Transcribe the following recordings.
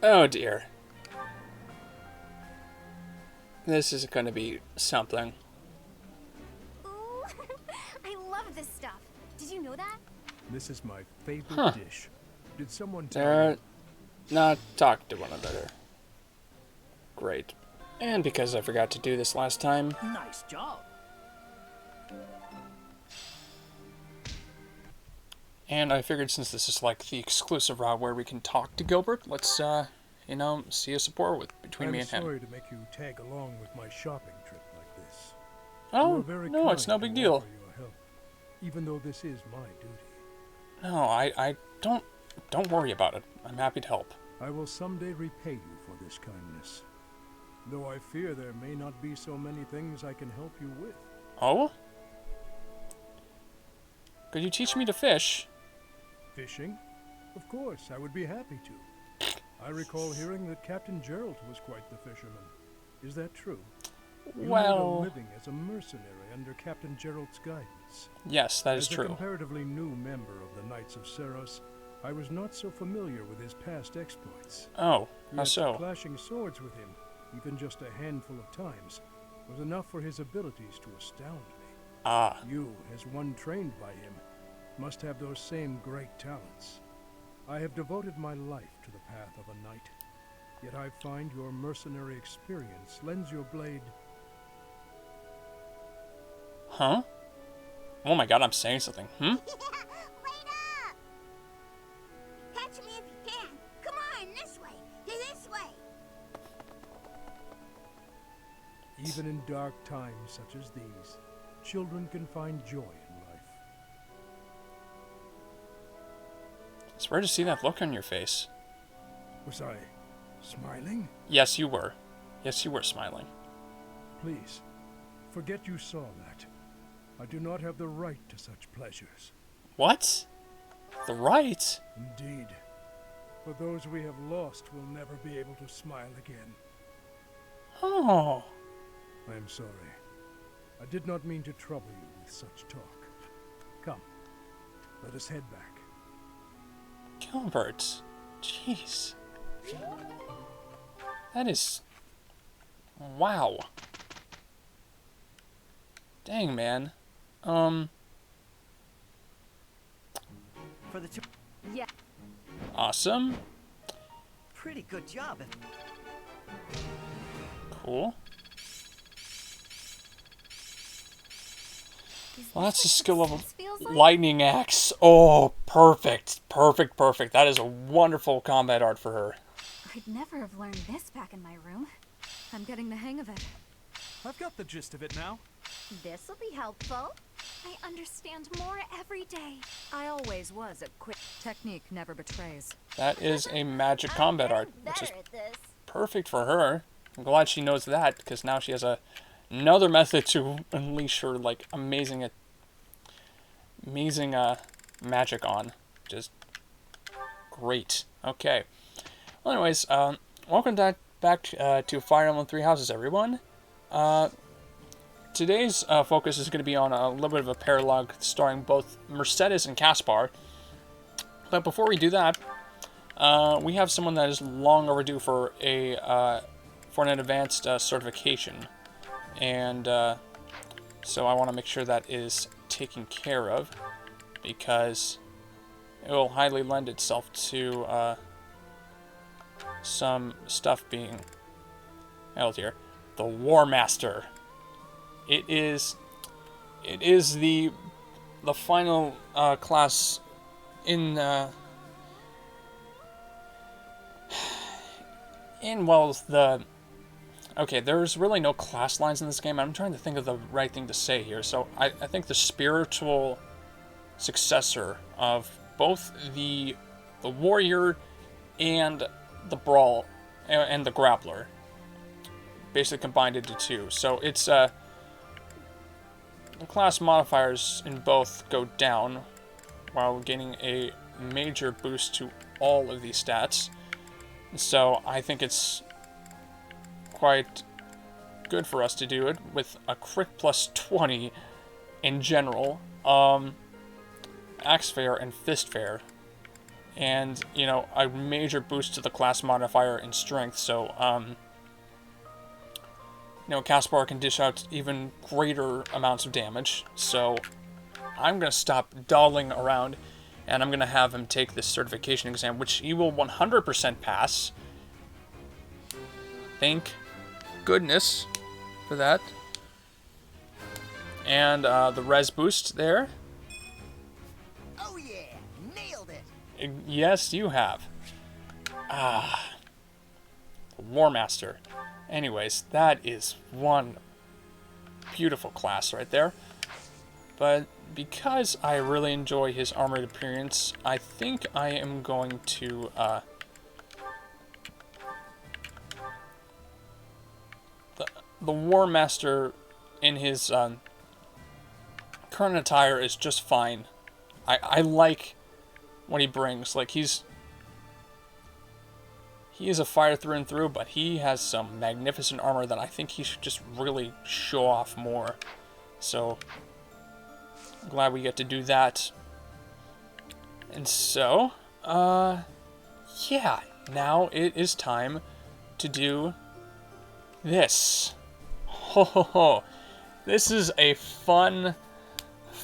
Oh dear. This is going to be something. Ooh, I love this stuff. Did you know that? This is my favorite Huh. dish. Did someone tell They're you? not talking to one another. Great. And because I forgot to do this last time, Nice job. and I figured since this is like the exclusive route where we can talk to Gilbert, let's, see a support with between me I'm and him. sorry to make you tag along with my shopping trip like this. You Oh, are very no, it's no kind big to deal. offer your help, even though this is my duty. No, I don't worry about it. I'm happy to help. I will someday repay you for this kindness. Though I fear there may not be so many things I can help you with. Oh? Could you teach me to fish? Fishing? Of course, I would be happy to. I recall hearing that Captain Gerald was quite the fisherman. Is that true? You made a Well, living as a mercenary under Captain Gerald's guidance. yes, that is As a true. comparatively new member of the Knights of Seros, I was not so familiar with his past exploits. Oh, how Yet so? clashing swords with him, even just a handful of times, was enough for his abilities to astound me. Ah, You, as one trained by him, must have those same great talents. I have devoted my life to the path of a knight, yet I find your mercenary experience lends your blade. huh? Oh my god, I'm saying something. Wait up! Catch me if you can. Come on, this way. This way. Even in dark times such as these, children can find joy in life. It's rare to see that look on your face. Was I smiling? Yes, you were. Yes, you were smiling. Please, forget you saw that. I do not have the right to such pleasures. What? The right? Indeed. For those we have lost will never be able to smile again. Oh. I am sorry. I did not mean to trouble you with such talk. Come, let us head back. Gilbert. Jeez. That is... Wow. Dang, man. For the two. Yeah. Awesome. Pretty good job. Cool. Well, that's a skill level. Lightning axe. Oh, perfect. Perfect, perfect. That is a wonderful combat art for her. I'd never have learned this back in my room. I'm getting the hang of it. I've got the gist of it now. This'll be helpful. I understand more every day. I always was a quick technique never betrays. That is a magic combat art, which is Better at this. perfect for her. I'm glad she knows that, because now she has another method to unleash her, like, amazing magic on. Just great. Okay. Well, anyways, welcome back to Fire Emblem Three Houses, everyone. Today's focus is going to be on a little bit of a paralogue starring both Mercedes and Caspar. But before we do that, we have someone that is long overdue for an advanced certification, and so I want to make sure that is taken care of, because it will highly lend itself to some stuff being held here. The War Master. It is the final class in the. Okay, there's really no class lines in this game. I'm trying to think of the right thing to say here. So I think the spiritual successor of both the warrior and the brawl and the grappler, basically combined into two. So it's the class modifiers in both go down, while gaining a major boost to all of these stats. So I think it's quite good for us to do it with a crit plus 20 in general, axe fair and fist fair, and, you know, a major boost to the class modifier in strength, so, you know, Caspar can dish out even greater amounts of damage, so I'm going to stop dawdling around, and I'm going to have him take this certification exam, which he will 100% pass. Thank goodness for that. And the res boost there. Oh yeah, nailed it. Yes, you have. War Master. Anyways, that is one beautiful class right there. But because I really enjoy his armored appearance, I think I am going to the War Master in his current attire is just fine. I like what he brings. Like, he is a fighter through and through, but he has some magnificent armor that I think he should just really show off more. So, I'm glad we get to do that. And so, yeah, now it is time to do this. Ho ho ho. This is a fun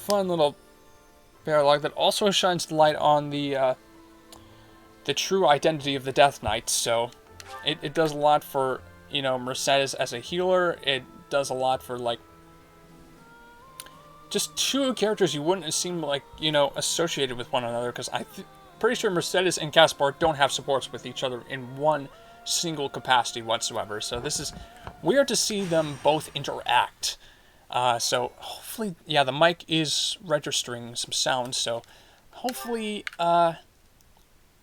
little paralog that also shines light on the true identity of the Death Knight. So it does a lot for, you know, Mercedes as a healer. It does a lot for, like, just two characters you wouldn't seem like, you know, associated with one another, because pretty sure Mercedes and Caspar don't have supports with each other in one single capacity whatsoever. So this is weird to see them both interact. So hopefully, yeah, the mic is registering some sound, so hopefully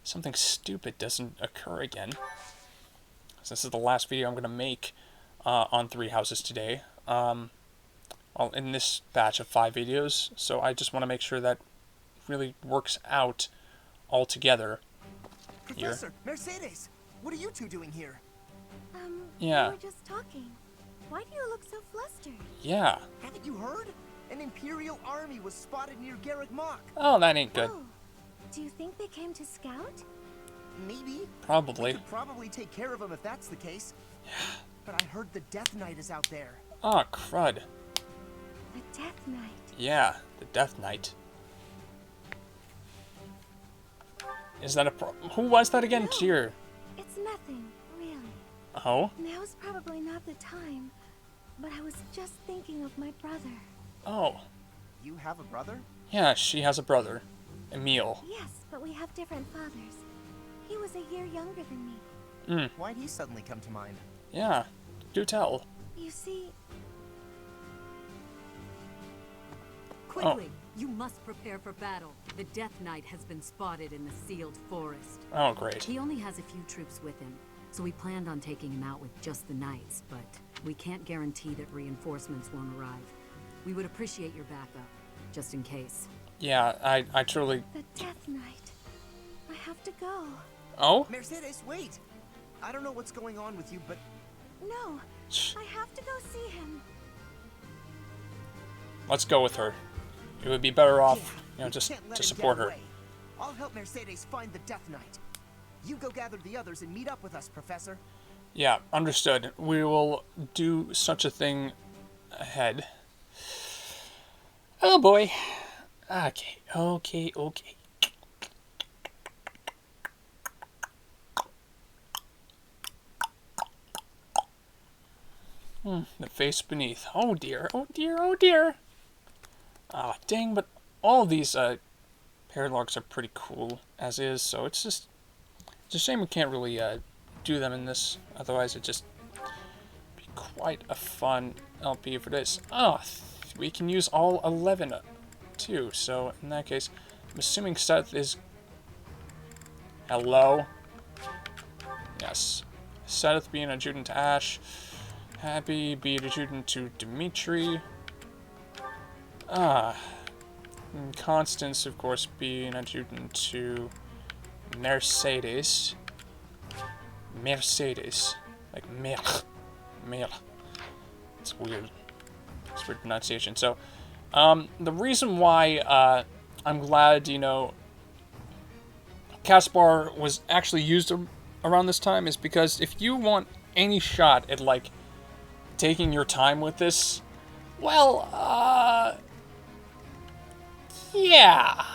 something stupid doesn't occur again. So this is the last video I'm going to make on Three Houses today. Well, in this batch of 5 videos, so I just want to make sure that really works out all together here. Professor, Mercedes, what are you two doing here? Yeah. We were just talking. Why do you look so flustered? Yeah. Haven't you heard? An Imperial army was spotted near Garrick Mach. Oh, that ain't good. Oh, do you think they came to scout? Maybe. Probably. We could probably take care of them if that's the case. But I heard the Death Knight is out there. Oh, crud. The Death Knight. Yeah, the Death Knight. Is that a who was that again? No. Cheer. It's nothing, really. Oh? Now's probably not the time, but I was just thinking of my brother. Oh. You have a brother? Yeah, she has a brother. Emil. Yes, but we have different fathers. He was a year younger than me. Why'd he suddenly come to mind? Yeah. Do tell. You see, Quickly! You must prepare for battle. The Death Knight has been spotted in the sealed forest. Oh, great. He only has a few troops with him, so we planned on taking him out with just the knights, but we can't guarantee that reinforcements won't arrive. We would appreciate your backup, just in case. Yeah, I truly... the Death Knight. I have to go. Oh? Mercedes, wait! I don't know what's going on with you, but No, I have to go see him. Let's go with her. It would be better off, yeah, you know, we just can't let to him support get her. away. I'll help Mercedes find the Death Knight. You go gather the others and meet up with us, Professor. Yeah, understood. We will do such a thing ahead. Oh boy. Okay. The face beneath. Oh dear. Ah, dang, but all of these paralogs are pretty cool as is, so it's a shame we can't really do them in this. Otherwise, it'd just be quite a fun LP for this. Oh, we can use all 11 too. So in that case, I'm assuming Seth is. Hello. Yes, Seth being adjutant to Ash. Happy be adjutant to Dimitri. And Constance, of course, being adjutant to Mercedes. Like Mer. It's weird. It's weird pronunciation. So, the reason why I'm glad, you know, Caspar was actually used around this time is because if you want any shot at, like, taking your time with this, well, yeah.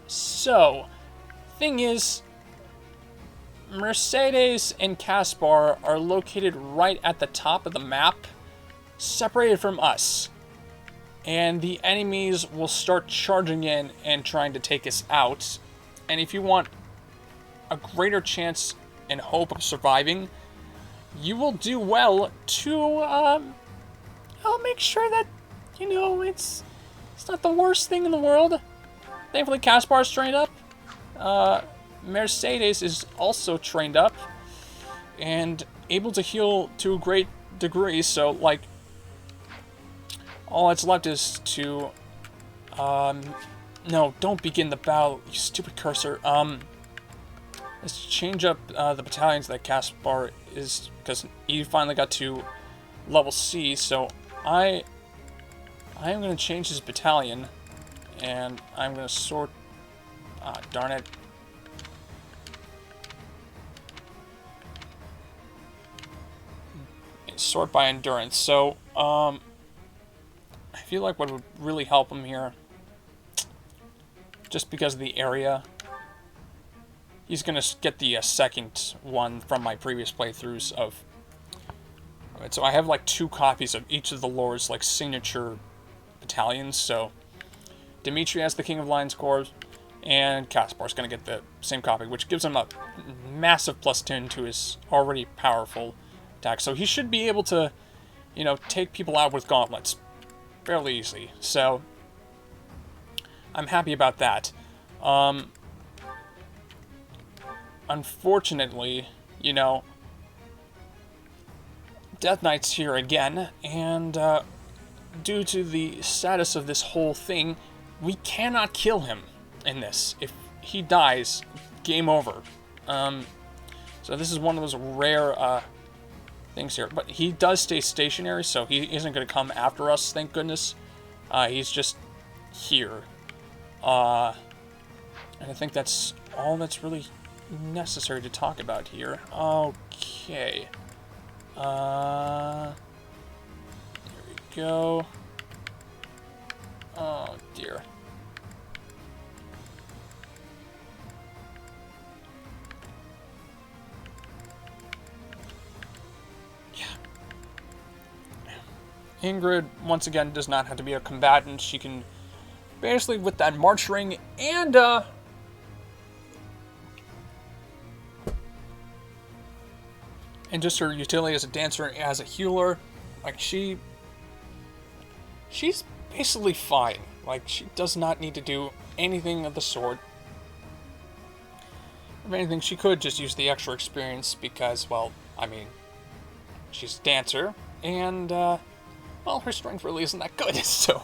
So, thing is, Mercedes and Caspar are located right at the top of the map, separated from us. And the enemies will start charging in and trying to take us out. And if you want a greater chance and hope of surviving, you will do well to, I'll make sure that, you know, it's not the worst thing in the world. Thankfully, Caspar is trained up. Mercedes is also trained up and able to heal to a great degree. So, like, all that's left is to, no, don't begin the battle, you stupid cursor. Let's change up the battalions that Caspar is, because he finally got to level C. So I am going to change his battalion, and I'm going to sort. Darn it. Sort by endurance. So I feel like what would really help him here, just because of the area. He's going to get the second one from my previous playthroughs of... Right, so I have like 2 copies of each of the Lord's like signature battalions. So Dimitri has the King of Lions Corps, and Caspar's going to get the same copy, which gives him a massive +10 to his already powerful attack. So he should be able to, you know, take people out with gauntlets fairly easily. So I'm happy about that. Unfortunately, you know, Death Knight's here again, and due to the status of this whole thing, we cannot kill him in this. If he dies, game over. So this is one of those rare things here. But he does stay stationary, so he isn't going to come after us, thank goodness. He's just here. And I think that's all that's really necessary to talk about here. Okay. There we go. Oh dear. Yeah. Ingrid, once again, does not have to be a combatant. She can basically, with that March Ring and just her utility as a dancer and as a healer, like, she's basically fine. Like, she does not need to do anything of the sort. If anything, she could just use the extra experience because, well, I mean, she's a dancer, and, well, her strength really isn't that good, so...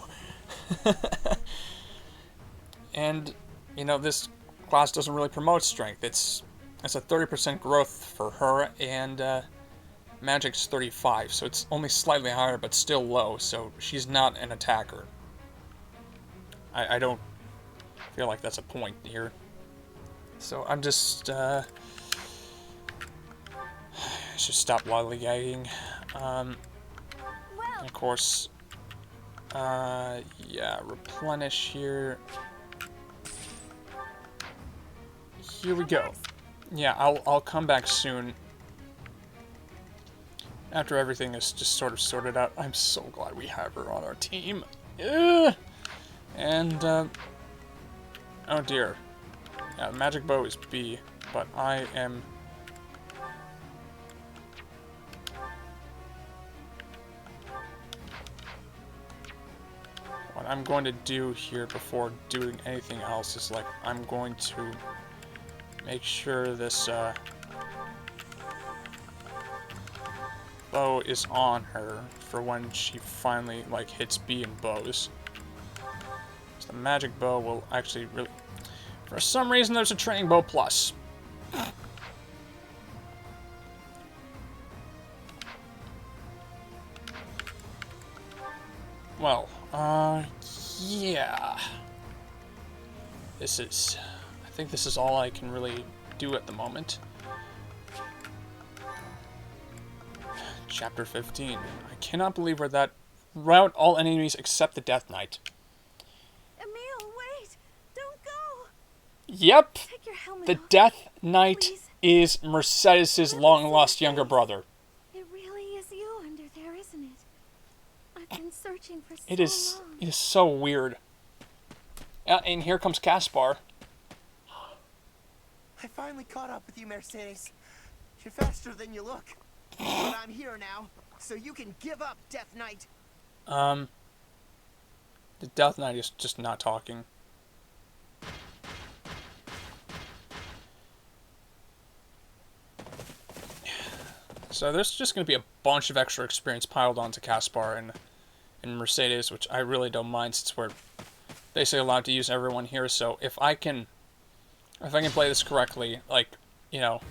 And, you know, this class doesn't really promote strength. It's a 30% growth for her, and magic's 35, so it's only slightly higher, but still low, so she's not an attacker. I don't feel like that's a point here. So I'm just, I should stop lollygagging. Of course, yeah, replenish here. Here we go. Yeah, I'll come back soon. After everything is just sort of sorted out. I'm so glad we have her on our team. Ugh! And, oh dear. Yeah, magic bow is B, but I am... What I'm going to do here before doing anything else is, like, I'm going to make sure this, bow is on her for when she finally, like, hits B in bows. So the magic bow will actually really... For some reason, there's a training bow plus. Well, yeah. This is... I think this is all I can really do at the moment. Chapter 15. I cannot believe we're that rout all enemies except the Death Knight. Emil, wait! Don't go! Yep! Take your helmet The off. Death Knight Please. is Mercedes' long-lost younger brother. It really is you under there, isn't it? I've been searching for It long. is so weird. And here comes Caspar. I finally caught up with you, Mercedes. You're faster than you look. But I'm here now, so you can give up, Death Knight. The Death Knight is just not talking. So there's just going to be a bunch of extra experience piled onto Caspar and Mercedes, which I really don't mind since we're basically allowed to use everyone here. So if I can play this correctly, like, you know,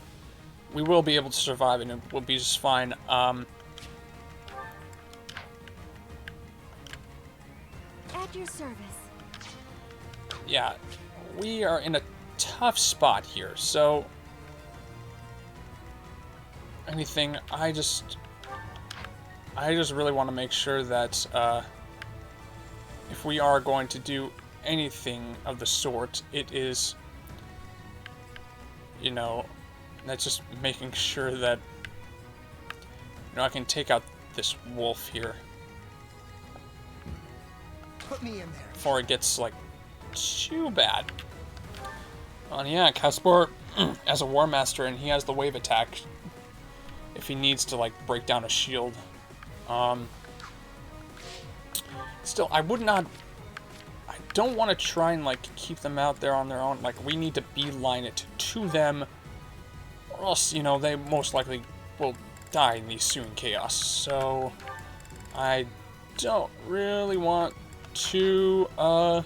we will be able to survive and it will be just fine. At your service. Yeah, we are in a tough spot here, so anything, I just really want to make sure that if we are going to do anything of the sort, it is, you know, that's just making sure that, you know, I can take out this wolf here Put me in there. before it gets, like, too bad. And yeah, Caspar, as a War Master, and he has the wave attack if he needs to, like, break down a shield. Still, I don't want to try and, like, keep them out there on their own. Like, we need to beeline it to them, or else, you know, they most likely will die in the ensuing chaos. So, I don't really want to, I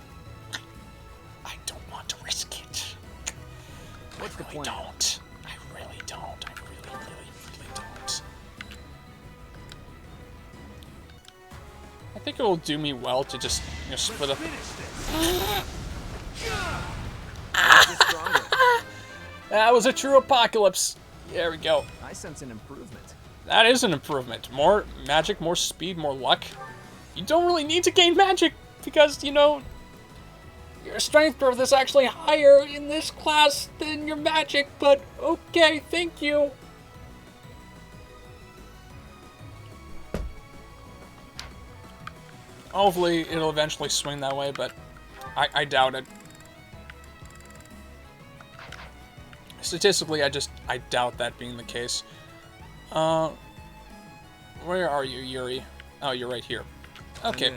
don't want to risk it. What's the I plan? don't. I really don't. I really don't. I think it will do me well to just, you know, split up. Just stronger. That was a true apocalypse. There we go. I sense an improvement. That is an improvement. More magic, more speed, more luck. You don't really need to gain magic because, you know, your strength growth is actually higher in this class than your magic, but okay, thank you. Hopefully it'll eventually swing that way, but I doubt it. Statistically, I doubt that being the case. Where are you, Yuri? Oh, you're right here. Okay.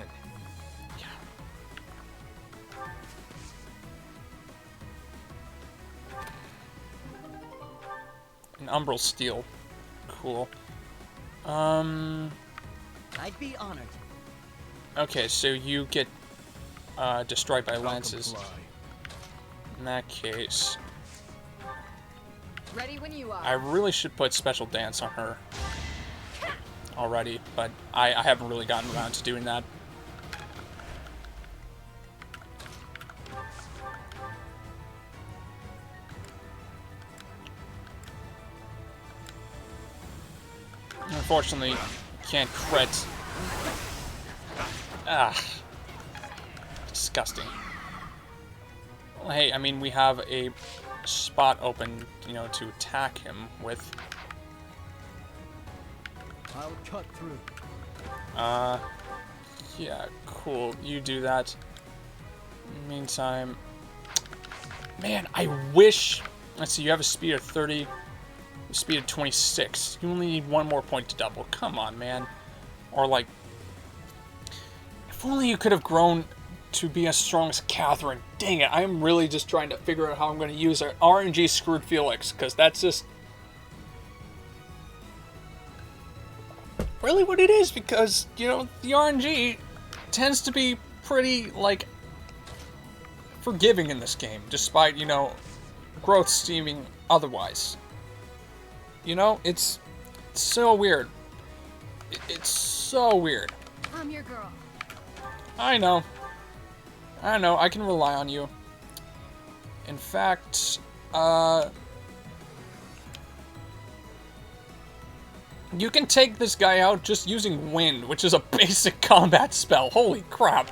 An umbral steel. Cool. I'd be honored. Okay, so you get destroyed by lances. In that case, Ready when you are. I really should put special dance on her already, but I haven't really gotten around to doing that. Unfortunately, you can't crit. Ah. Disgusting. Well, hey, I mean, we have a spot open, you know, to attack him with. I'll cut through. Yeah, cool. You do that. Meantime, man, I wish. Let's see, you have a speed of 30, a speed of 26. You only need one more point to double. Come on, man. Or like, if only you could have grown to be as strong as Catherine. Dang it, I'm really just trying to figure out how I'm going to use our RNG screwed Felix, because that's just really what it is, because, you know, the RNG tends to be pretty, like, forgiving in this game, despite, you know, growth seeming otherwise. You know, it's so weird. It's so weird. I'm your girl. I know, I can rely on you. In fact, you can take this guy out just using wind, which is a basic combat spell. Holy crap.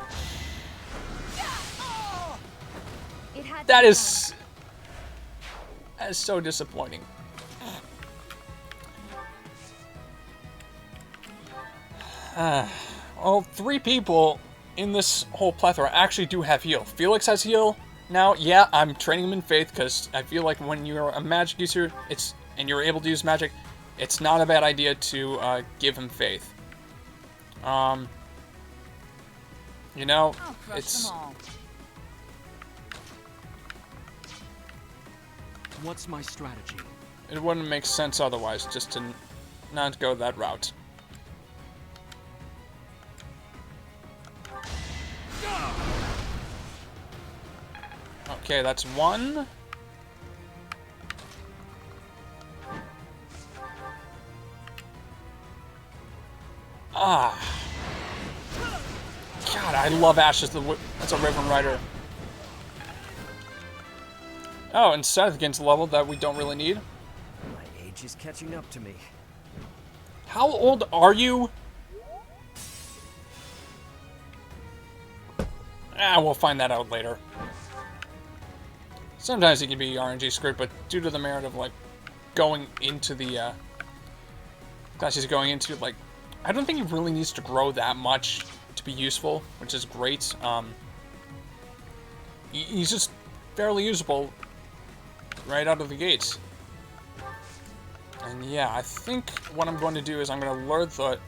That is so disappointing. Well, 3 people in this whole plethora actually do have heal. Felix has heal. Now, yeah, I'm training him in faith because I feel like when you're a magic user, and you're able to use magic, it's not a bad idea to give him faith. You know, it's... What's my strategy? It wouldn't make sense otherwise, just to not go that route. Okay, that's 1. Ah. God, I love Ash as a Riven Rider. Oh, and Seth gets a level that we don't really need. My age is catching up to me. How old are you? We'll find that out later. Sometimes it can be RNG script, but due to the merit of, like, going into the, class he's going into, like, I don't think he really needs to grow that much to be useful, which is great. He's just fairly usable right out of the gates. And yeah, I think what I'm going to do is I'm going to lure the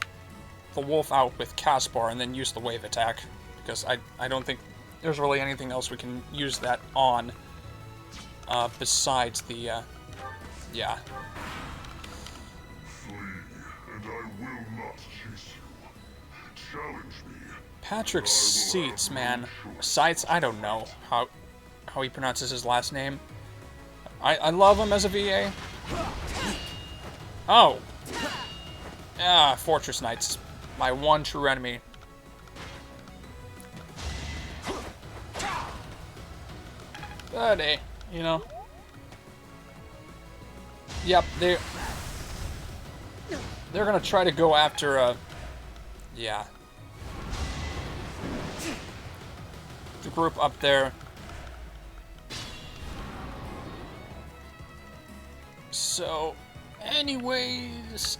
wolf out with Caspar and then use the wave attack, because I don't think there's really anything else we can use that on besides the yeah. Flee, and I will not chase you. Challenge me. Patrick Seats, man. Seitz, I don't know how he pronounces his last name. I love him as a VA. Oh. Fortress Knights. My one true enemy. But hey, you know. Yep, they're gonna try to go after, yeah. The group up there. So, anyways,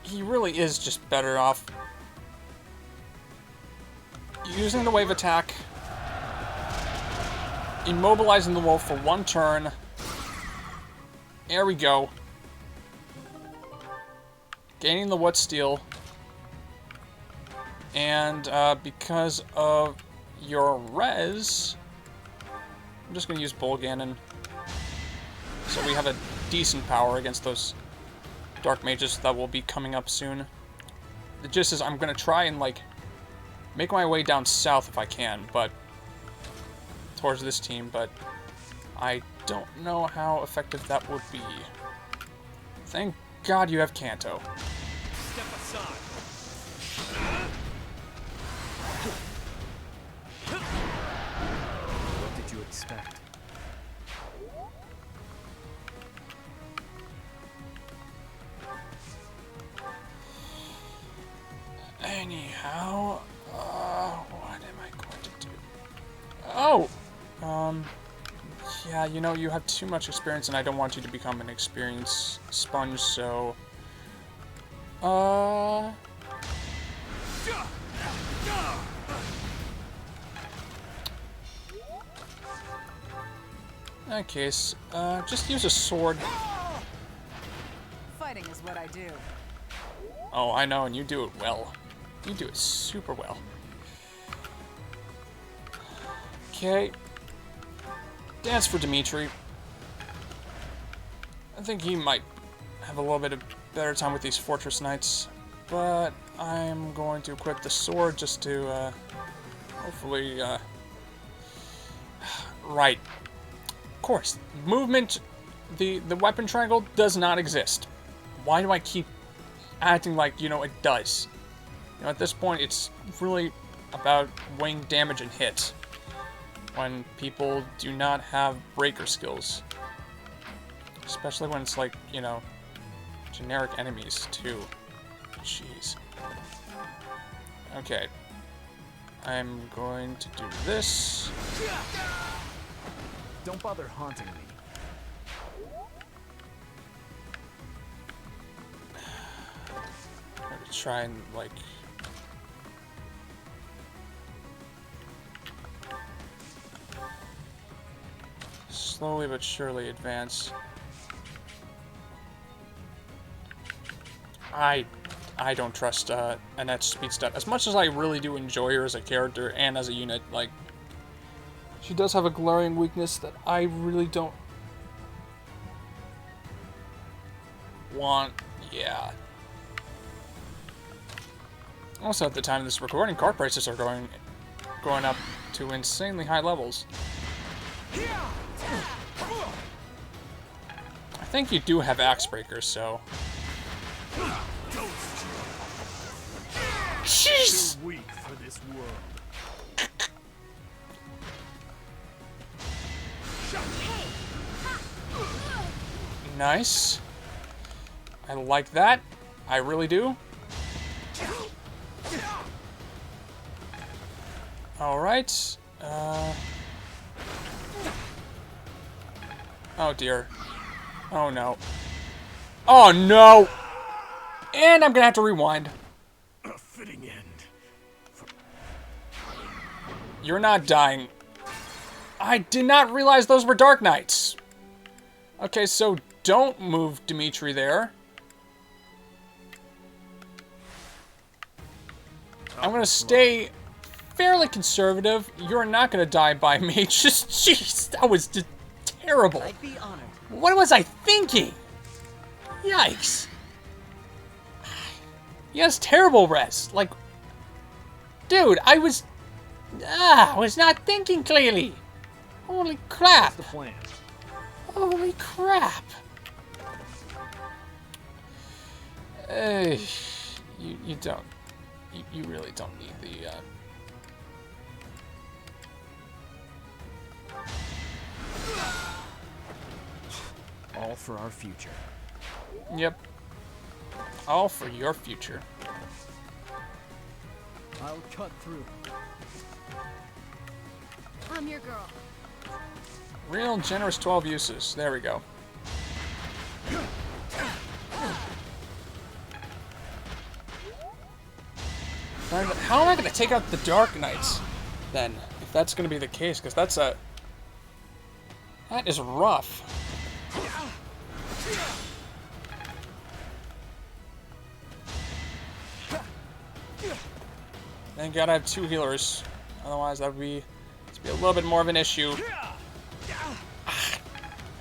he really is just better off using the wave attack, immobilizing the wolf for 1 turn. There we go. Gaining the What Steel. And because of your res, I'm just going to use Bull Ganon. So we have a decent power against those Dark Mages that will be coming up soon. The gist is I'm going to try and, like, make my way down south if I can, but towards this team, but I don't know how effective that would be. Thank God you have Kanto. Step aside. What did you expect? Anyhow, what am I going to do? Oh! Yeah, you know, you have too much experience and I don't want you to become an experience sponge, so... In that case, just use a sword. Fighting is what I do. Oh, I know, and you do it well. You do it super well. Okay. Dance for Dimitri. I think he might have a little bit of better time with these Fortress Knights, but I'm going to equip the sword just to, hopefully, right. Of course, movement, the weapon triangle does not exist. Why do I keep acting like, you know, it does. You know, at this point, it's really about weighing damage and hits when people do not have breaker skills. Especially when it's like, you know, generic enemies, too. Jeez. Okay. I'm going to do this. Don't bother haunting me. I'm gonna try and, like... slowly but surely advance. I don't trust Annette's speed stat. As much as I really do enjoy her as a character and as a unit, like... she does have a glaring weakness that I really don't... want... yeah. Also, at the time of this recording, car prices are going up to insanely high levels. I think you do have axe breakers, so... jeez! Too weak for this world. Nice. I like that. I really do. Alright. Oh dear. Oh no. Oh no! And I'm gonna have to rewind. A fitting end. You're not dying. I did not realize those were Dark Knights. Okay, so don't move Dimitri there. I'm gonna stay fairly conservative. You're not gonna die by me. Just, jeez, that was just terrible. I'd be honored. What was I thinking? Yikes. He has terrible rest. Like, dude, I was not thinking clearly. Holy crap. What's the plan? Holy crap. You don't. You really don't need the, All for our future. Yep. All for your future. I'll cut through. I'm your girl. Real generous 12 uses. There we go. How am I going to take out the Dark Knights, then? If that's going to be the case, because that's a... that is rough. Thank God I have 2 healers. Otherwise, that would be... it'd be a little bit more of an issue. Ah,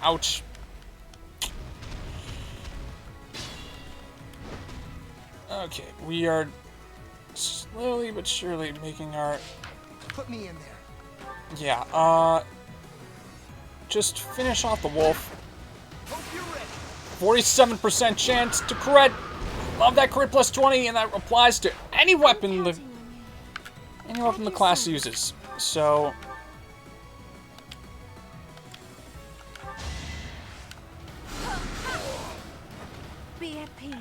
ouch. Okay, we are slowly but surely making our... Put me in there. yeah, just finish off the wolf. Hope you're ready. 47% chance to crit. Love that crit plus 20, and that applies to any weapon the class uses. So Be at peace.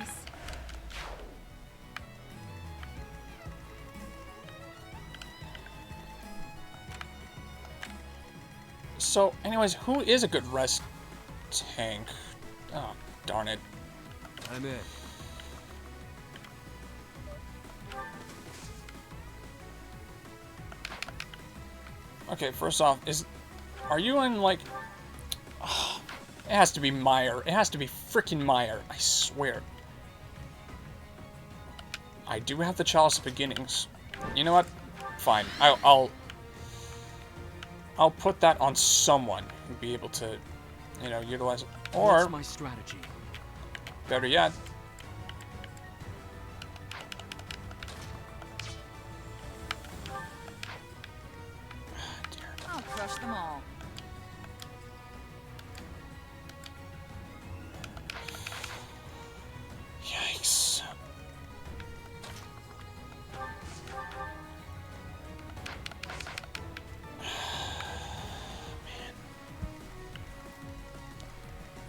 So, anyways, who is a good rest tank? Oh, darn it. I'm in. Okay, first off, are you in, like... it has to be Meyer. It has to be freaking Meyer. I swear. I do have the Chalice of Beginnings. You know what? Fine. I'll put that on someone who'd be able to, you know, utilize it. Or, What's my strategy? better yet, I'll crush them all. yikes.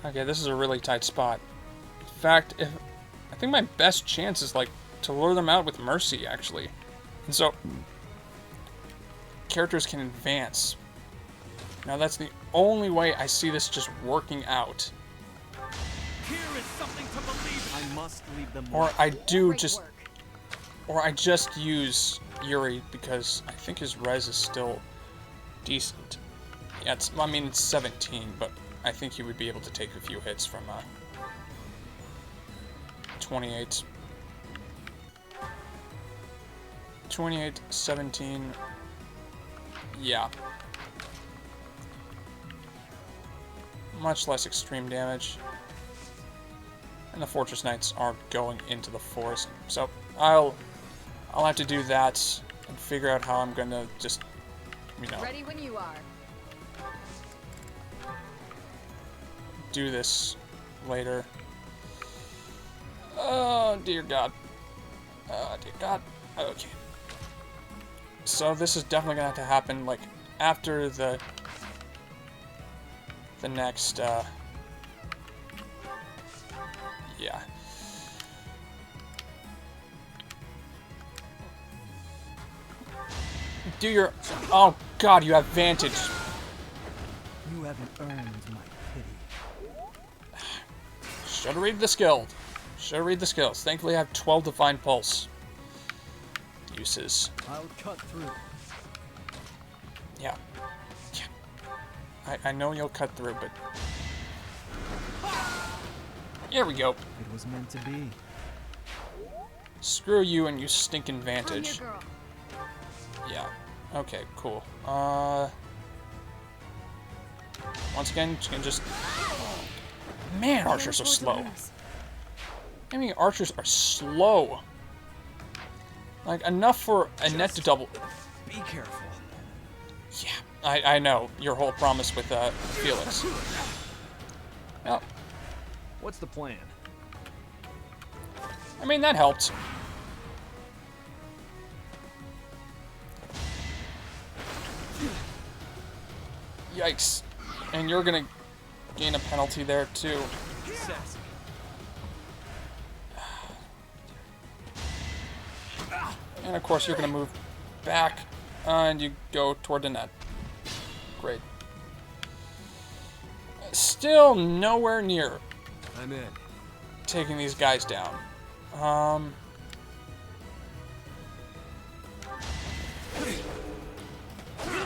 Okay, this is a really tight spot. In fact, I think my best chance is like to lure them out with Mercy, actually. And so characters can advance. Now that's the only way I see this just working out. Here is something to believe in. I must leave them. Or I do Great just, work. or I just use Yuri because I think his res is still decent. Yeah, I mean it's 17, but I think he would be able to take a few hits from 28. 28, 17. Yeah. Much less extreme damage. And the Fortress Knights aren't going into the forest. So I'll have to do that and figure out how I'm gonna just, you know, Ready when you are. do this later. Oh dear God. Oh dear God. Okay. So this is definitely gonna have to happen like after the next yeah. Do your oh God, you have vantage. You haven't earned my pity. Should read the skill. Should read the skills. Thankfully I have 12 Divine Pulse uses. I'll cut through. Yeah. I know you'll cut through, but here we go. It was meant to be. Screw you and you stinking I'm vantage. your girl. Yeah. Okay, cool. Once again, you can just... Man, archers are slow. I mean, archers are slow. Like, enough for a net to double... Be careful. Yeah, I know. Your whole promise with, Felix. Well, What's the plan? I mean, that helped. Yikes. And you're gonna gain a penalty there, too. Success. And of course, you're gonna move back, and you go toward the net. Great. Still nowhere near I'm in. taking these guys down.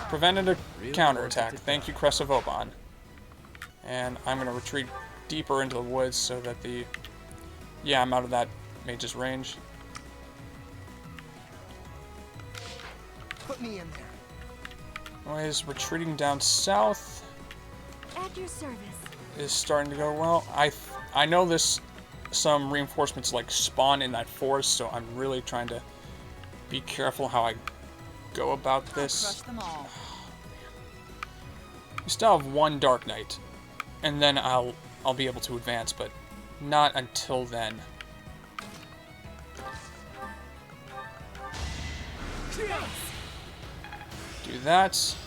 Prevented a counterattack. Thank you, Crest of Oban. And I'm going to retreat deeper into the woods so that the... Yeah, I'm out of that mage's range. Put me in there. Anyways, retreating down south At your service. is starting to go well. I know this... Some reinforcements like spawn in that forest, so I'm really trying to be careful how I go about this. Crush them all. We still have one Dark Knight, and then I'll be able to advance, but not until then. Do that. Still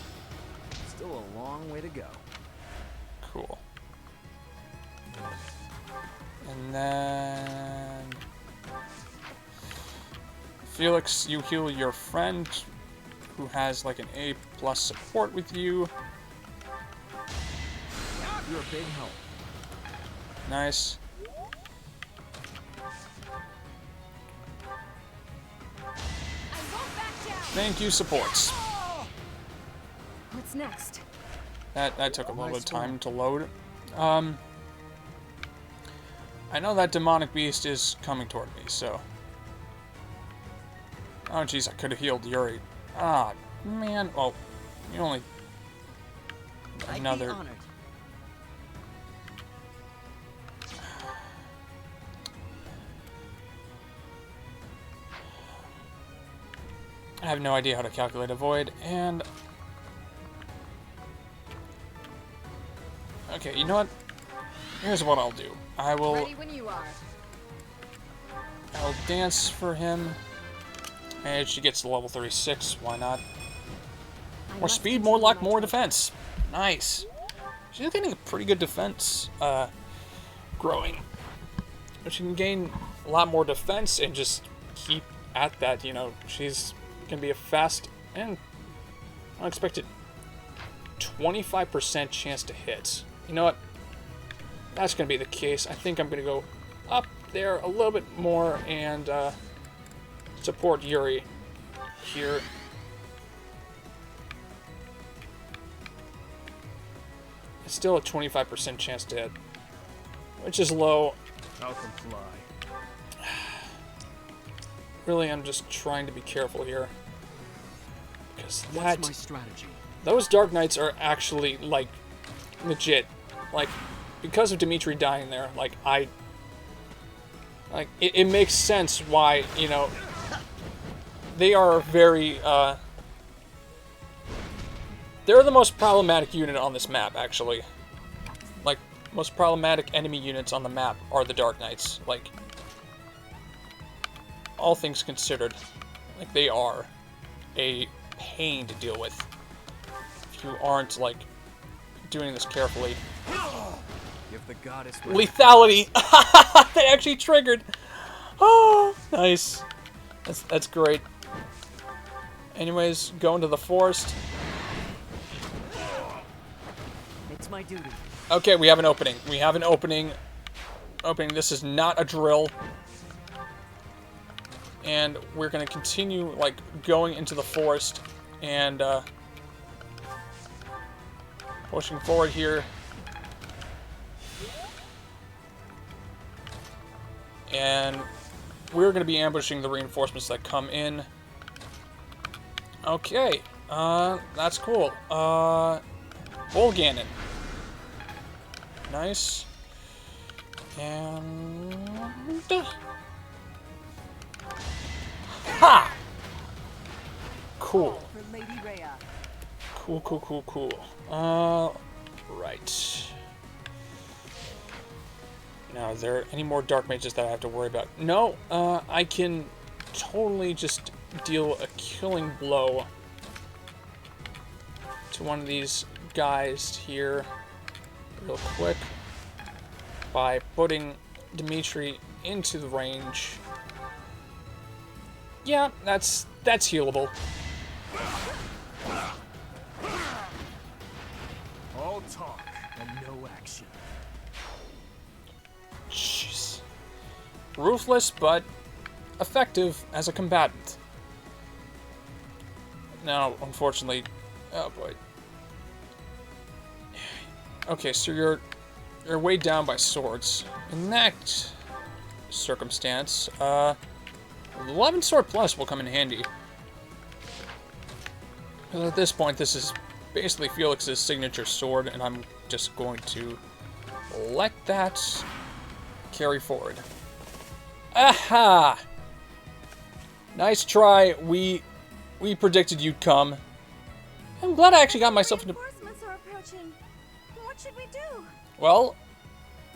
a long way to go. Cool. And then... Felix, you heal your friend who has like an A+ support with you. You're a big help. Nice. Thank you, supports. What's next? That took a little bit of time to load. I know that demonic beast is coming toward me, so... Oh jeez, I could have healed Yuri. Ah, man. Oh, you only... Another... I'd be honored. I have no idea how to calculate a void, and... Okay, you know what? Here's what I'll do. I will Ready when you are. I'll dance for him. And she gets to level 36, why not? I More must speed, more luck, continue more my defense. Nice. She's getting a pretty good defense growing. But she can gain a lot more defense and just keep at that, you know. She's going to be a fast and unexpected 25% chance to hit. You know what? That's going to be the case. I think I'm going to go up there a little bit more and support Yuri here. It's still a 25% chance to hit, which is low. Falcon fly. Really, I'm just trying to be careful here. Because What's my strategy? those Dark Knights are actually, like, legit. Like, because of Dimitri dying there, like, it makes sense why, you know, they are very, they're the most problematic unit on this map, actually. Like, most problematic enemy units on the map are the Dark Knights. Like, all things considered, like, they are a pain to deal with if you aren't, like, doing this carefully. Give the goddess Lethality! They actually triggered! Oh, nice. That's great. Anyways, go into the forest. It's my duty. Okay, we have an opening. We have an opening. This is not a drill. And we're going to continue, like, going into the forest and pushing forward here. And we're going to be ambushing the reinforcements that come in. Okay, that's cool. Volganon. Nice. And... Ha! Cool. For Lady Rhea. Cool. Right. Now, are there any more Dark Mages that I have to worry about? No, I can totally just deal a killing blow to one of these guys here real quick by putting Dimitri into the range. Yeah, that's healable. All talk and no action. Jeez. Ruthless, but effective as a combatant. Now, unfortunately... Oh, boy. Okay, so you're weighed down by swords. In that circumstance, 11 Sword Plus will come in handy. Because at this point, this is basically Felix's signature sword, and I'm just going to let that carry forward. Aha! Nice try. We predicted you'd come. I'm glad I actually got myself into... Reinforcements are approaching. What should we do? Well...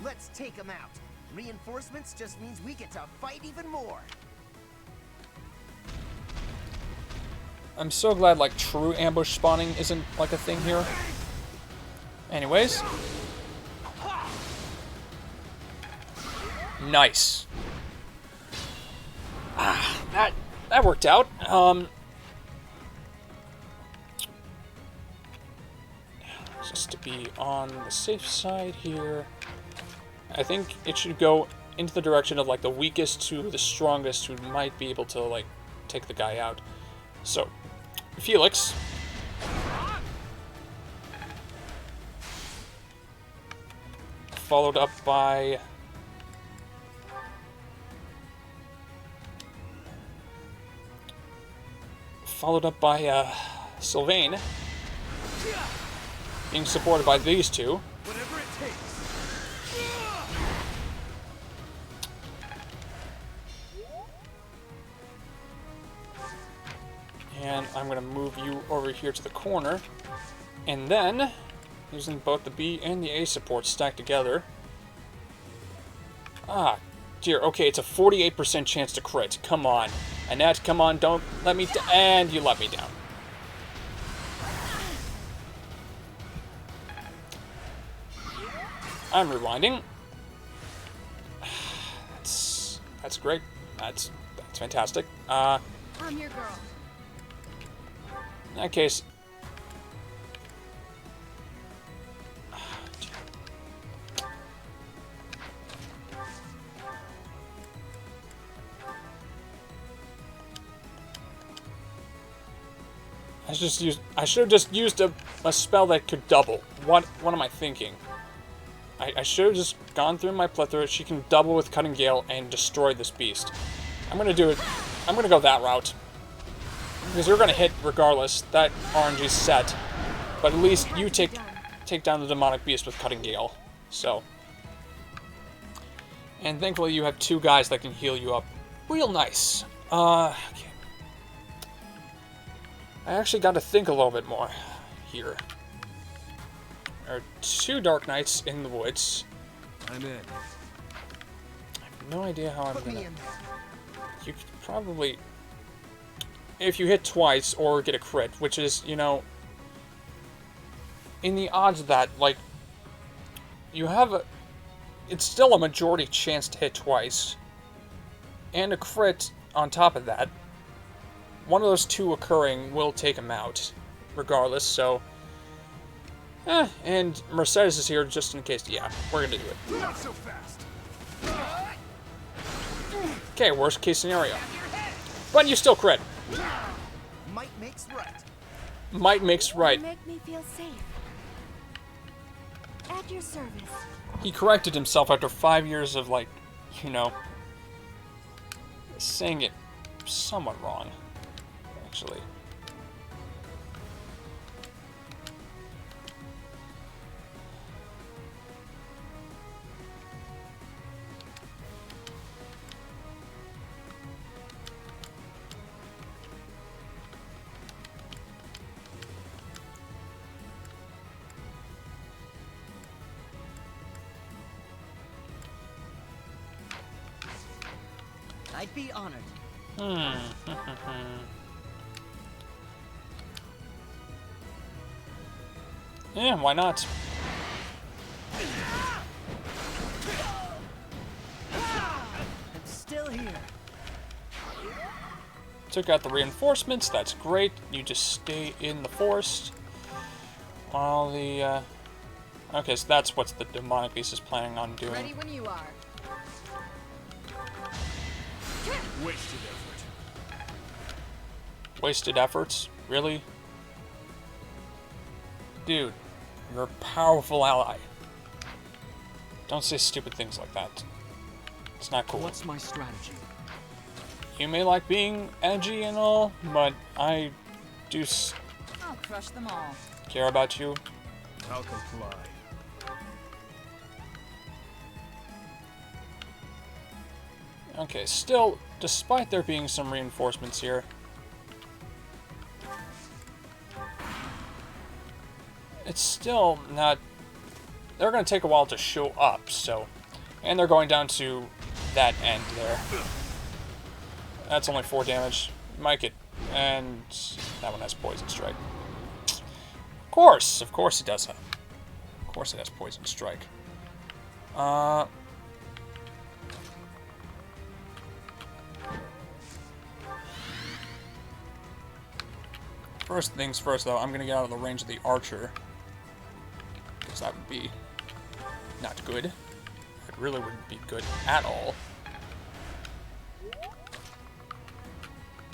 Let's take them out. Reinforcements just means we get to fight even more. I'm so glad, like, true ambush spawning isn't, like, a thing here. Anyways. Nice. Ah, that worked out. Just to be on the safe side here. I think it should go into the direction of, like, the weakest to the strongest who might be able to, like, take the guy out. So, Felix. Followed up by... Sylvain. Being supported by these two. Whatever it takes. And I'm going to move you over here to the corner. And then, using both the B and the A support stacked together. Ah, dear. Okay, it's a 48% chance to crit. Come on. Annette, come on, don't let me... And you let me down. I'm rewinding. That's great. That's fantastic. I'm your girl. In that case... I should have just used a spell that could double. What am I thinking? I should have just gone through my plethora. She can double with Cutting Gale and destroy this beast. I'm gonna do it. I'm gonna go that route. Because you're gonna hit regardless. That RNG's set. But at least you take down the demonic beast with Cutting Gale. So. And thankfully you have 2 guys that can heal you up real nice. Okay. I actually got to think a little bit more here. There are 2 Dark Knights in the woods. I'm in. I have no idea how I'm Put me gonna... in. You could probably... If you hit twice or get a crit, which is, you know... In the odds of that, like... You have a... It's still a majority chance to hit twice. And a crit on top of that. One of those 2 occurring will take him out. Regardless, so... and Mercedes is here just in case. Yeah, we're gonna do it. Not so fast. Okay, worst case scenario. But you still crit. Might makes right. Might makes right. Make me feel safe. At your service. He corrected himself after 5 years of, like, you know, saying it somewhat wrong, actually. I'd be honored. Yeah, why not? I'm still here. Took out the reinforcements, that's great. You just stay in the forest. While the, Okay, so that's what the demonic beast is planning on doing. Ready when you are. Wasted effort. Wasted efforts? Really? Dude, you're a powerful ally. Don't say stupid things like that. It's not cool. What's my strategy? You may like being edgy and all, but I do I'll crush them all. care about you. I'll comply. Okay, still, despite there being some reinforcements here, it's still not... They're going to take a while to show up, so... And they're going down to that end there. That's only 4 damage. Might get... And that one has Poison Strike. Of course it does have. Of course it has Poison Strike. First things first, though, I'm going to get out of the range of the archer. Because that would be not good. It really wouldn't be good at all.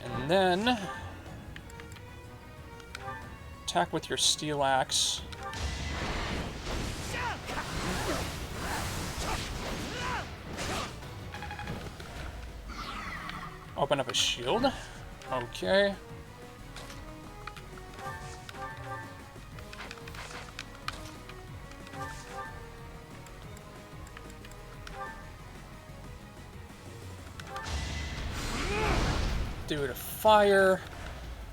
And then... attack with your steel axe. Open up a shield. Okay. Do it a fire.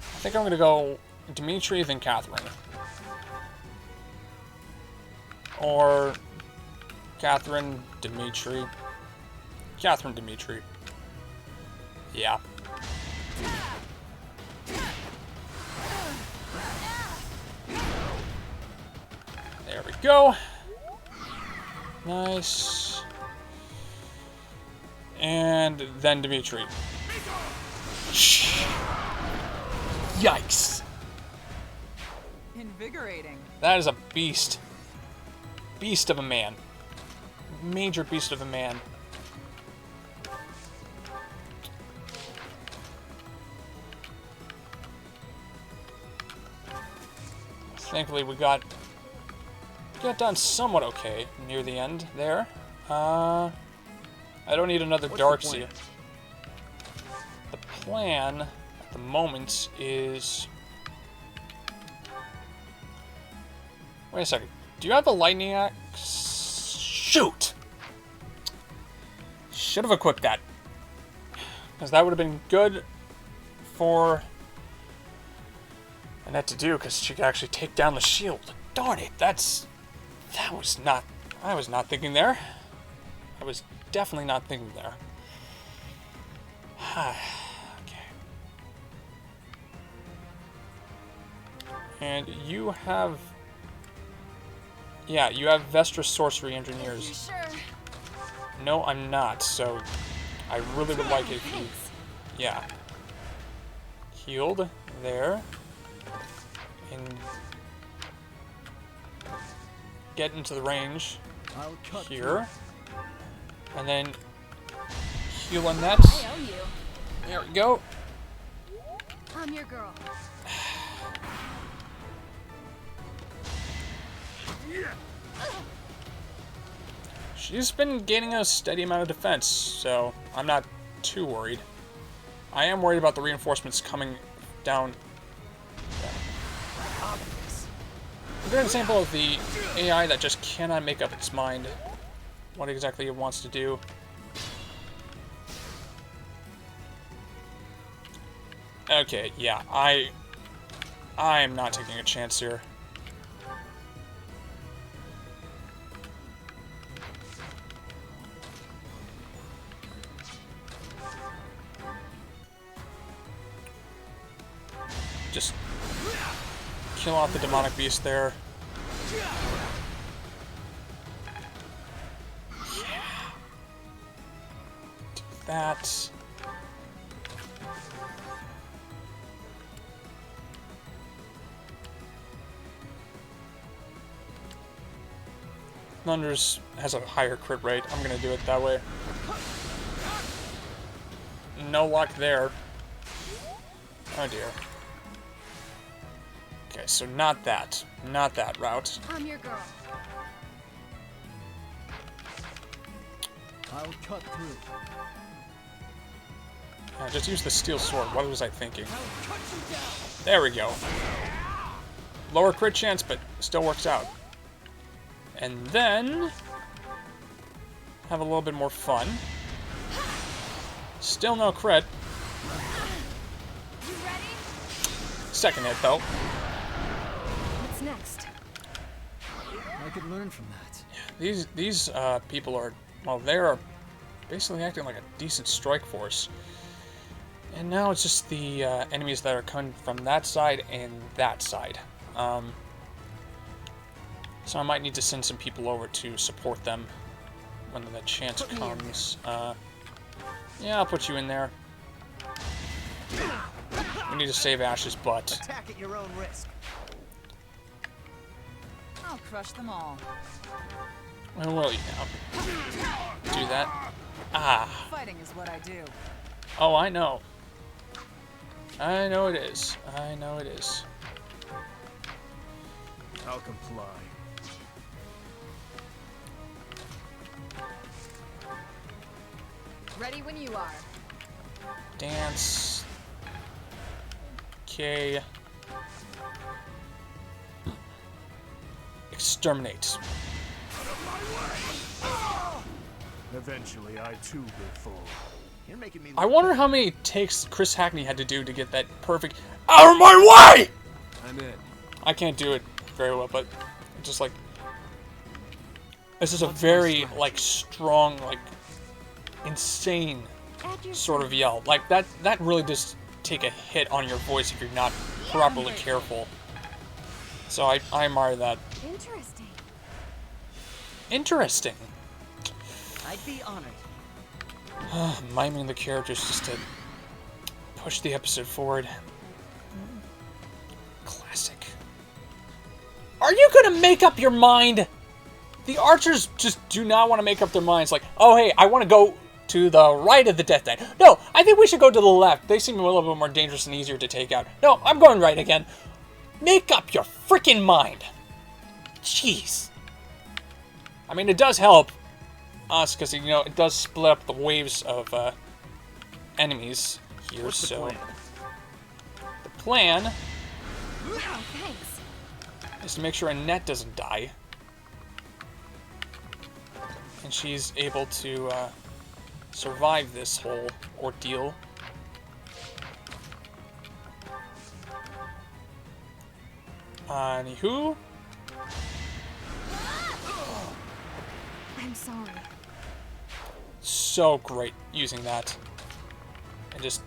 I think I'm gonna go Dimitri, then Catherine. Or Catherine, Dimitri. Catherine, Dimitri. Yeah. There we go. Nice. And then Dimitri. Yikes. Invigorating. That is a beast. Beast of a man. Major beast of a man. Thankfully we got done somewhat okay near the end there. I don't need another dark seal. The plan at the moment is... Wait a second. Do you have a lightning axe? Shoot! Should have equipped that. Because that would have been good for Annette to do, because she could actually take down the shield. Darn it, I was not thinking there. I was definitely not thinking there. Okay. And you have... Yeah, you have Vestra Sorcery Engineers. You sure? No, I'm not, so I really would like it if you... Yeah. Healed. There. And... get into the range. I'll cut Here. And then... heal Annette. I owe you. There we go. I'm your girl. She's been gaining a steady amount of defense, so I'm not too worried. I am worried about the reinforcements coming down. A good example of the AI that just cannot make up its mind what exactly it wants to do. Okay, yeah, I am not taking a chance here. Just kill off the demonic beast there. Yeah. Do that. Thunders has a higher crit rate. I'm gonna do it that way. No luck there. Oh dear. Okay, so not that. Not that route. I'm your girl. I'll cut through. Just use the steel sword. What was I thinking? There we go. Lower crit chance, but still works out. And then... have a little bit more fun. Still no crit. You ready? Second hit, though. What's next? I could learn from that. These people are... well, they're basically acting like a decent strike force. And now it's just the enemies that are coming from that side and that side. So I might need to send some people over to support them when the chance comes. Yeah, I'll put you in there. We need to save Ash's butt. Attack at your own risk. I'll crush them all. Where will you now? Do that. Ah. Fighting is what I do. Oh, I know. I know it is. I know it is. I'll comply. Ready when you are. Dance. Okay. Exterminate. Eventually, I too will fall. You're making me. I wonder how many takes Chris Hackney had to do to get that perfect out of my way! I'm in. I can't do it very well, but it's just like... this is a very, like, strong, like, insane sort of yell. Like, that really does take a hit on your voice if you're not properly careful. So I admire that. Interesting. Interesting. I'd be honored. Miming the characters just to push the episode forward. Classic. Are you gonna make up your mind? The archers just do not want to make up their minds. Like, oh hey, I want to go to the right of the Death Knight. No, I think we should go to the left. They seem a little bit more dangerous and easier to take out. No, I'm going right again. Make up your freaking mind. Jeez. I mean, it does help us because, you know, it does split up the waves of enemies here. What's the so plan? the plan Oh, thanks. is to make sure Annette doesn't die. And she's able to survive this whole ordeal. Anywho. I'm sorry. So great using that. And just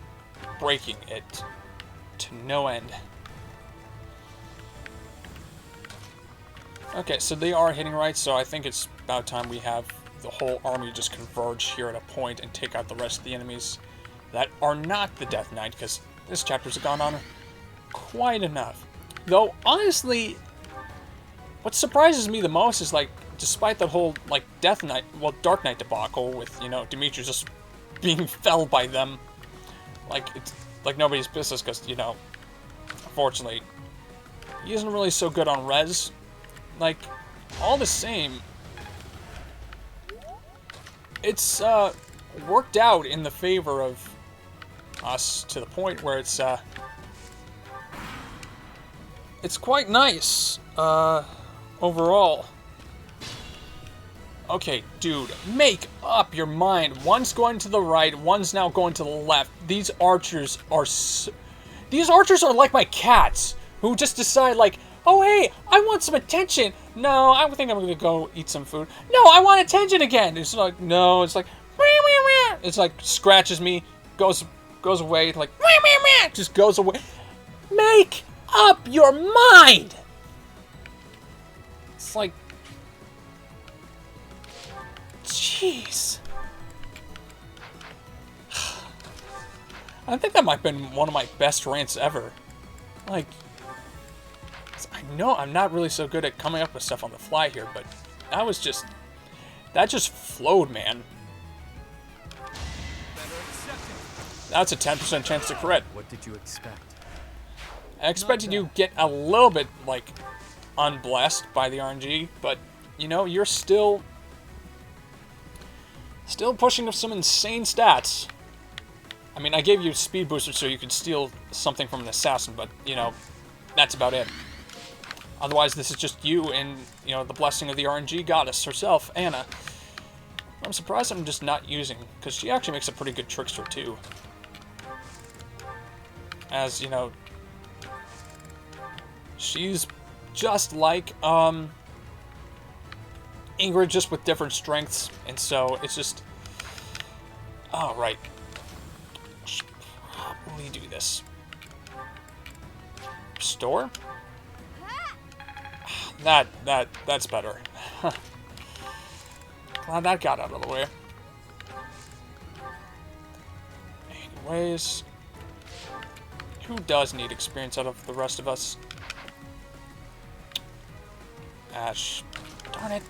breaking it to no end. Okay, so they are hitting right, so I think it's about time we have the whole army just converge here at a point and take out the rest of the enemies that are not the Death Knight, because this chapter's gone on quite enough. Though, honestly, what surprises me the most is, like, despite that whole, like, Death Knight, well, Dark Knight debacle with, you know, Demetrius just being felled by them, like, it's like nobody's business, because, you know, unfortunately, he isn't really so good on res. Like, all the same, it's worked out in the favor of us to the point where it's quite nice overall. Okay, dude, make up your mind. One's going to the right, one's now going to the left. These archers are like my cats who just decide, like, oh hey, I want some attention. No, I think I'm gonna go eat some food. No, I want attention again. It's like, no, it's like, it's like scratches me, goes away, like, just goes away. Make up your mind. It's like, jeez. I think that might have been one of my best rants ever. Like, I know I'm not really so good at coming up with stuff on the fly here, but that just flowed, man. That's a 10% chance to crit. What did you expect? I expected you to get a little bit, like, unblessed by the RNG, but, you know, you're still pushing up some insane stats. I mean, I gave you speed booster so you could steal something from an assassin, but, you know, that's about it. Otherwise, this is just you and, you know, the blessing of the RNG goddess herself, Anna. I'm surprised I'm just not using, because she actually makes a pretty good trickster, too. As, you know, she's just like, Ingrid, just with different strengths, and so it's just... Oh, right. Should probably do this. Restore? That's better. Glad that got out of the way. Anyways, who does need experience out of the rest of us? Ash, darn it.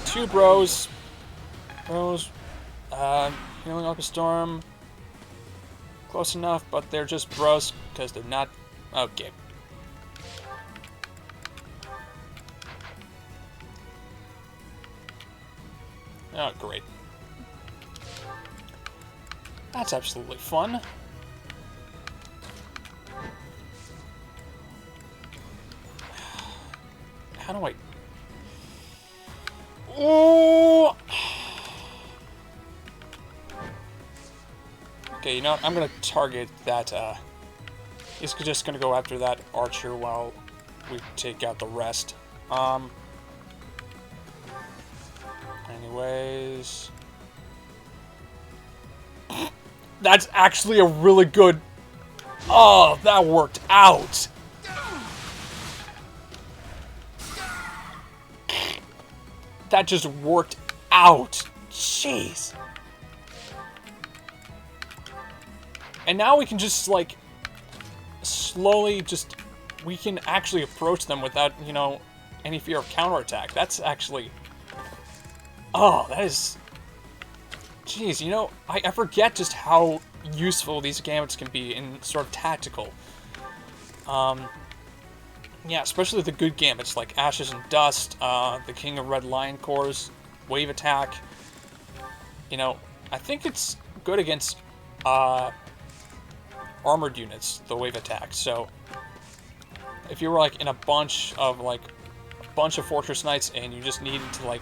Two bros. Healing up a storm. Close enough, but they're just bros because they're not. Okay. Oh, great. That's absolutely fun. How do I... Oh! Okay, you know what? I'm gonna target that, he's just gonna go after that archer while we take out the rest. Anyways... That's actually a really good... Oh, that worked out! That just worked out. Jeez. And now we can just, like, slowly just... We can actually approach them without, you know, any fear of counterattack. That's actually... Oh, that is... Jeez, you know, I forget just how useful these gambits can be in sort of tactical. Yeah, especially the good gambits like Ashes and Dust, the King of Red Lion Cores, Wave Attack. You know, I think it's good against armored units, the Wave Attack. So if you were like in a bunch of Fortress Knights and you just needed to like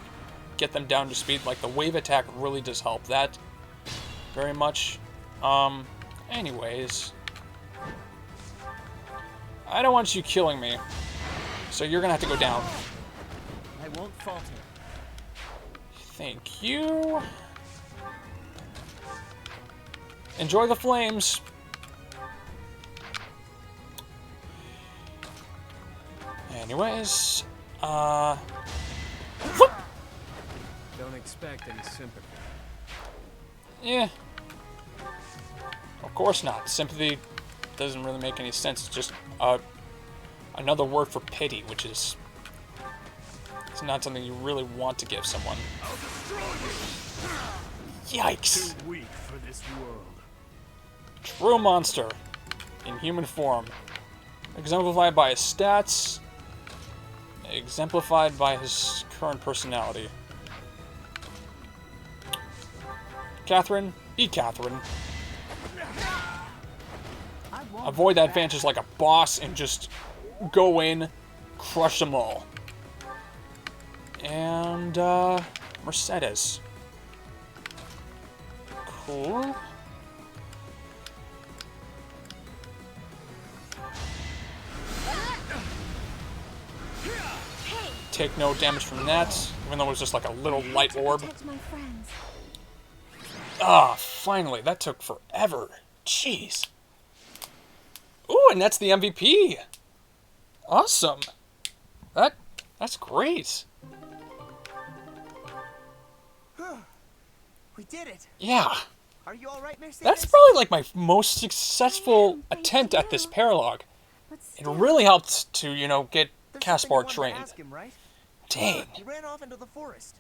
get them down to speed, like the Wave Attack really does help that very much. Anyways, I don't want you killing me, so you're gonna have to go down. I won't falter. Thank you. Enjoy the flames. Anyways, whoop! Don't expect any sympathy. Yeah. Of course not. Sympathy doesn't really make any sense. It's just another word for pity, which is it's not something you really want to give someone. Yikes! Too weak for this world. True monster in human form, exemplified by his stats, exemplified by his current personality. Catherine, be Catherine. Avoid that advantage like a boss and just go in, crush them all. And, Mercedes. Cool. Take no damage from that, even though it was just like a little light orb. Ah, finally, that took forever. Jeez. Ooh, and that's the MVP. Awesome. That's great. We did it. Yeah. Are you all right, Mercedes? That's probably like my most successful attempt at this paralog. It really helped to, you know, get Caspar trained. Ask him, right? Dang. He ran off into the forest.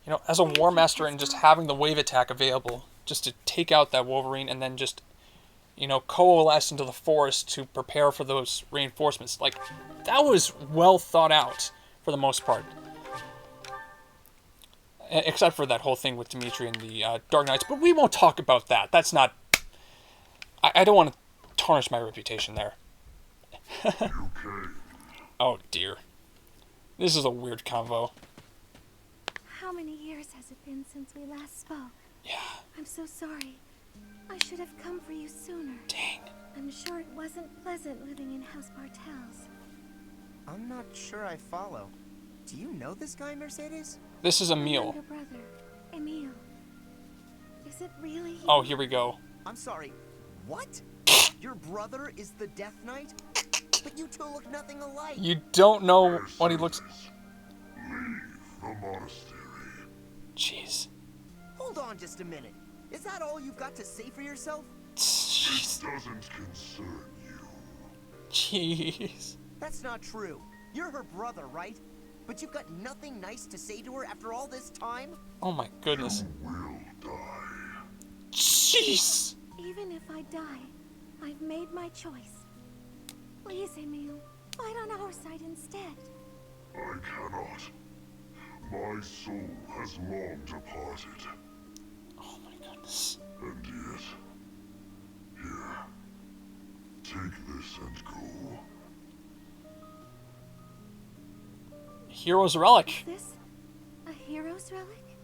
You know, as a War Master and just having the wave attack available, just to take out that Wolverine and then just, you know, coalesce into the forest to prepare for those reinforcements. Like, that was well thought out for the most part. Except for that whole thing with Dimitri and the Dark Knights, but we won't talk about that. That's not... I don't want to tarnish my reputation there. Oh dear. This is a weird convo. How many years has it been since we last spoke? Yeah. I'm so sorry. I should have come for you sooner. Dang. I'm sure it wasn't pleasant living in House Bartels. I'm not sure I follow. Do you know this guy, Mercedes? This is My Emil. younger brother, Emil. Is it really you? Oh, here we go. I'm sorry. What? Your brother is the Death Knight? But you two look nothing alike. You don't know what he looks... Leave the monastery. Jeez. Hold on just a minute. Is that all you've got to say for yourself? It doesn't concern you. Jeez. That's not true. You're her brother, right? But you've got nothing nice to say to her after all this time? Oh my goodness. You will die. Jeez. Even if I die, I've made my choice. Please, Emil, fight on our side instead. I cannot. My soul has long departed. Oh my goodness. And yet, here, take this and go. Hero's Relic. Is this a hero's relic?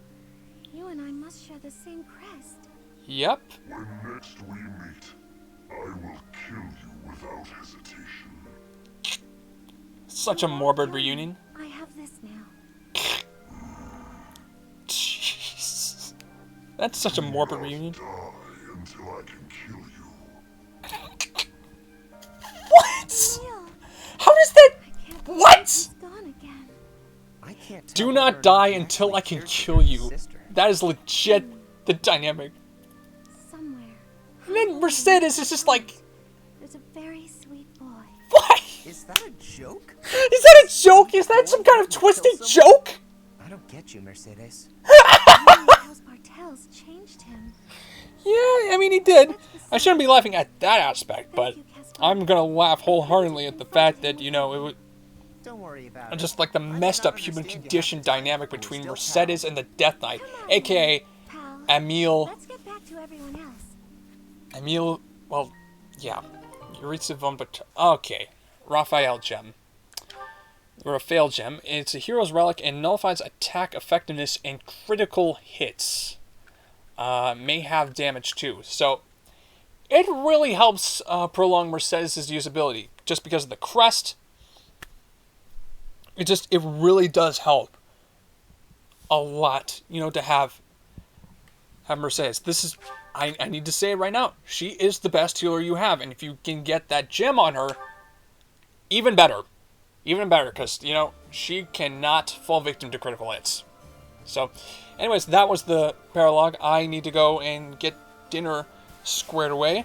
You and I must share the same crest. Yep. When next we meet, I will kill you without hesitation. Such a morbid reunion. I have this now. Jeez. That's such a morbid reunion. Die until I can kill you. What? Emil, How does that... I can't believe What? he's gone again. I can't Do tell not whether or die he until actually I can cares kill for his you. sister. That is legit the dynamic. Somewhere. And then Mercedes is just like, There's a very sweet boy. what? Is that a joke? Is that a joke? Is that some kind of twisted joke? I don't get you, Mercedes. House Bartels changed him. Yeah, I mean, he did. I shouldn't be laughing at that aspect, but I'm gonna laugh wholeheartedly at the fact that, you know, it was Don't worry about it. just like the messed up human condition dynamic between Mercedes and the Death Knight, aka Pal, Emil. let's get back to everyone else. Emil, well, yeah. Yuritsa von okay. Raphael Gem. Raphael Gem. It's a hero's relic and nullifies attack effectiveness and critical hits. May have damage too. So, it really helps prolong Mercedes' usability. Just because of the crest. It really does help a lot, you know, to have Mercedes. This is, I need to say it right now. She is the best healer you have. And if you can get that gem on her, even better. Even better, because, you know, she cannot fall victim to critical hits. So, anyways, that was the paralogue. I need to go and get dinner squared away.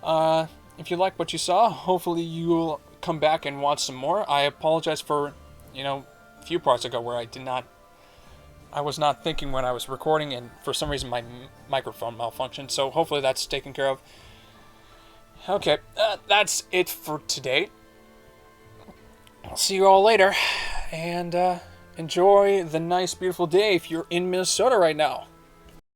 If you like what you saw, hopefully you'll come back and watch some more. I apologize for, you know, a few parts ago where I was not thinking when I was recording, and for some reason my microphone malfunctioned, so hopefully that's taken care of. Okay, that's it for today. I'll see you all later, and enjoy the nice, beautiful day if you're in Minnesota right now.